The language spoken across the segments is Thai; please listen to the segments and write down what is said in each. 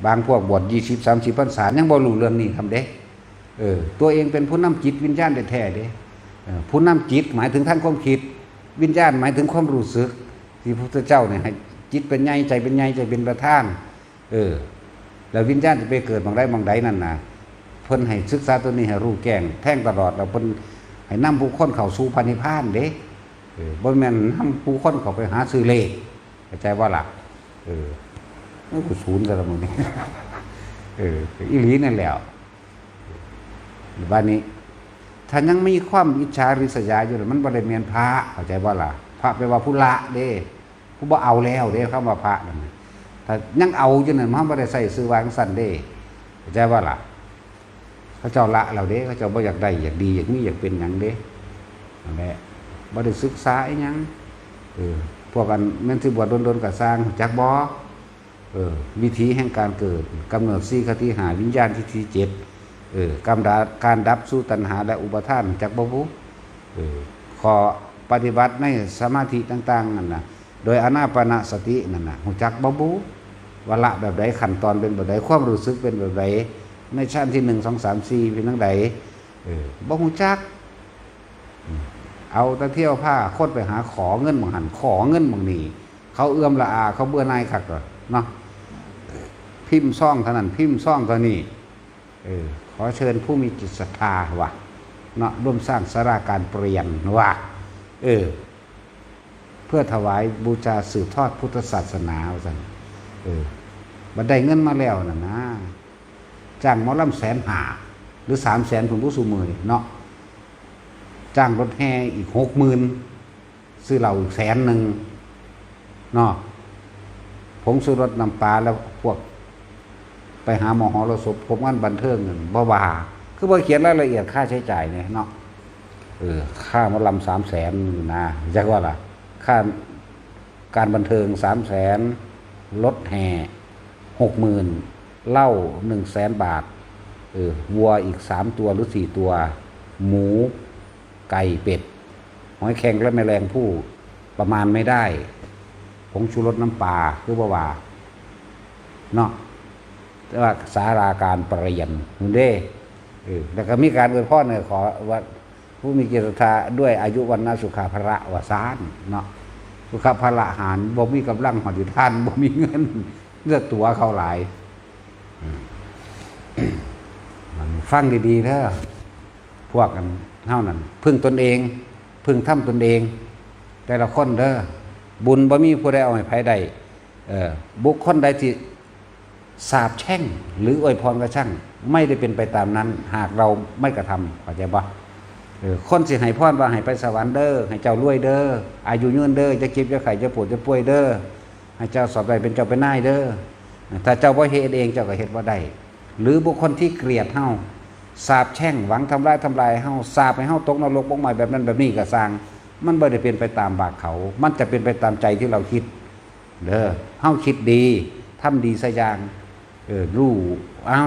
บางพวกบวช20-30พรรษายังบ่รู้เรื่องนี้ทำเด้ตัวเองเป็นผู้นำจิตวิญญาณแท้ๆเด้ผู้นำจิตหมายถึงท่านความคิดวิญญาณหมายถึงความรู้สึกที่พระพุทธเจ้าเนี่ยให้จิตเป็นใหญ่ใจเป็นใหญ่ใจเป็นประธานแล้ววิญญาณจะไปเกิดบางใดนั่นน่ะเพิ่นให้ศึกษาตัวนี้ให้รู้แจ้งแท่งตลอดแล้วเพิ่นให้นำผู้คนเข้าสู่พระนิพพานเด้บ่แม่นนำผู้คนเข้าไปหาซื้อเลขเข้าใจว่าล่ะนี่กูศูนย์กันแล้วมึงนี่อีหลีนั่นแหละบ้านนี้ถ้ายังมีความอิจฉาริษยาอยู่มันบ่ได้แม่นพระเข้าใจว่าล่ะพระแปลว่าผู้ละเด้ผู้บ่เอาแล้วเด้คำว่าพระนั่นถ้ายังเอาอยู่นั่นมันบ่ได้ใส่ซื้อวางสั่นเด้เข้าใจว่าล่ะเขาเจ้าละเราเด้เขาเจ้าบ่อยากได้อยากดีอยากมีอยากเป็นหยังเด้นั่นแหละบ่ได้ศึกษาอีหยังพวกกันแม่นสิบวชโดนๆก็สร้างจักบ่วิธีแห่งการเกิดกำเนิด4คติ5วิญญาณทิฏฐิ7การดับสู่ตัณหาและอุปาทานจักบ่บุขอปฏิบัติในสมาธิต่างๆนั่นน่ะโดยอานาปานสตินั่นน่ะฮู้จักบ่บุว่าละแบบใดขั้นตอนเป็นแบบใดความรู้สึกเป็นแบบใดในชั้นที่1 2 3 4เป็นจังไดบ่ฮู้จักเอาแต่เที่ยวผ้าคนไปหาขอเงินบางหันขอเงินบางนี่เขาเอื้อมละอาเขาเบื่อหน่ายคักเนาะพิมพ์ซ่องเท่านั้นพิมพ์ซ่องเท่านี้ขอเชิญผู้มีจิตศรัทธาว่ะเนาะร่วมสร้างศาลาการเปลี่ยนว่ะเพื่อถวายบูชาสืบทอดพุทธศาสนาว่าซั่นบัดได้เงินมาแล้วน่ะนะจ้างหมอลำ150,000หรือ300,000ผมผู้สูมือเนาะจ้างรถแห่อีก60,000ซื้อเหล้าอีก100,000เนาะผมซื้อรถน้ำปลาแล้วพวกไปหาหมอหอรสพผมงานบันเทิงบ่ว่าคือบ่เขียนรายละเอียดค่าใช้จ่ายเนี่ยเนาะค่าหมอลำ300,000นะจักว่าล่ะค่าการบันเทิง300,000รถแห่60,000เหล้า100,000 บาทวัวอีก3ตัวหรือ4ตัวหมูไก่เป็ดหอยแครงและแมลงผู้ประมาณไม่ได้ผงชูรสน้ำปลาคือว่าเนาะแต่ว่าศาลาการเปลี่ยนนู่นเด้แล้วก็มีการอวยพรเนี่ยขอว่าผู้มีจิตศรัทธาด้วยอายุวันนะสุขาภระวสานเนาะสุขาภระหารบ่มีกำลังหอดอยู่ท่านบ่มีเงินเลือกตัวเขาหลายฟังดีๆเถอะพวกกันเท่านั้นพึ่งตนเองพึ่งทำตนเองแต่ละคนเด้อบุญบ่มีผู้ใดเอาให้ไผได้บุคคลใดที่สาปแช่งหรืออวยพรกระช่างไม่ได้เป็นไปตามนั้นหากเราไม่กระทำเข้าใจบ่คนสิให้พรว่าให้ไปสวรรค์เด้อให้เจ้ารวยเด้ออายุยืนเด้อจะเก็บจะไข่จะปวดจะป่วยเด้อให้เจ้าสอบได้เป็นเจ้าเป็นนายเด้อถ้าเจ้าบ่เฮ็ดเองเจ้าก็เฮ็ดบ่ได้หรือบุคคลที่เกลียดเฮาสาปแช่งหวังทำลายเฮาสาปให้เฮาตกนรกบ่ใหม่แบบนั้นแบบนี้ก็สร้างมันบ่ได้เป็นไปตามบากเขามันจะเป็นไปตามใจที่เราคิดเด้อเฮาคิดดีทำดีซะอย่างรู้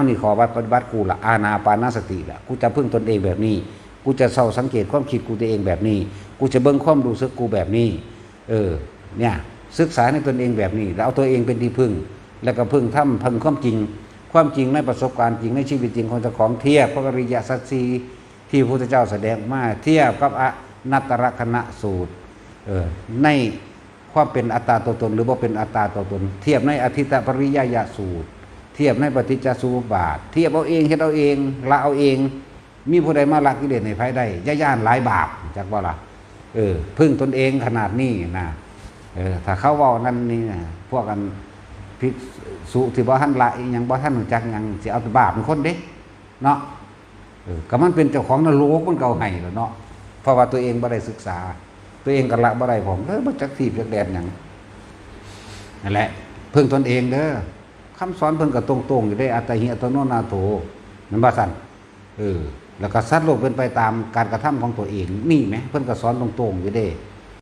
นี่ขอปฏิบัติกูละอานาปานสติละกูจะพึ่งตนเองแบบนี้กูจะเศร้าสังเกตความคิดกูตัวเองแบบนี้กูจะเบิ่งความรู้สึกกูแบบนี้เนี่ยศึกษาในตนเองแบบนี้แล้วเอาตัวเองเป็นที่พึ่งแล้วก็พึ่งทำความจริงในประสบการณ์จริงในชีวิตจริงของเจ้าของเทียบพระอริยสัจสี่ที่พระพุทธเจ้าแสดงมาเทียบกับอนัตตลกนัสูตรในความเป็นอัตตาตัวตนหรือว่าเป็นอัตตาตัวตนเทียบในอธิตปริยญาสูตรเทียบในปฏิจจสมุปบาทเทียบเอาเองเฮ็ดเอาเองละเอาเองมีผู้ใดมาละกิเลสในภายใดย่านหลายบาปจักว่าล่ะพึ่งตนเองขนาดนี้นะถ้าเขาเว้านั่นนี่นะพวกกันภิกษุที่บ่ทันละอีหยังบ่ทันรู้จักหยังสิเอาแต่บาปเป็นคนเด้เนาะก็มันเป็นเจ้าของนรกมันเก่าให้แล้วเนาะเพราะว่าตัวเองบ่ได้ศึกษาตัวเองก็ละบ่ได้ผมบ่จักทีบจักแดนหยังนั่นแหละพึ่งตนเองเด้อคำสอนเพิ่นก็ตรงๆอยู่ได้อัตถิอัตโนนาโถนั่นว่าซั่นแล้วก็สัตว์โลกเป็นไปตามการกระทำของตัวเองนี่ไหมเพิ่นก็สอนตรงๆอยู่เด้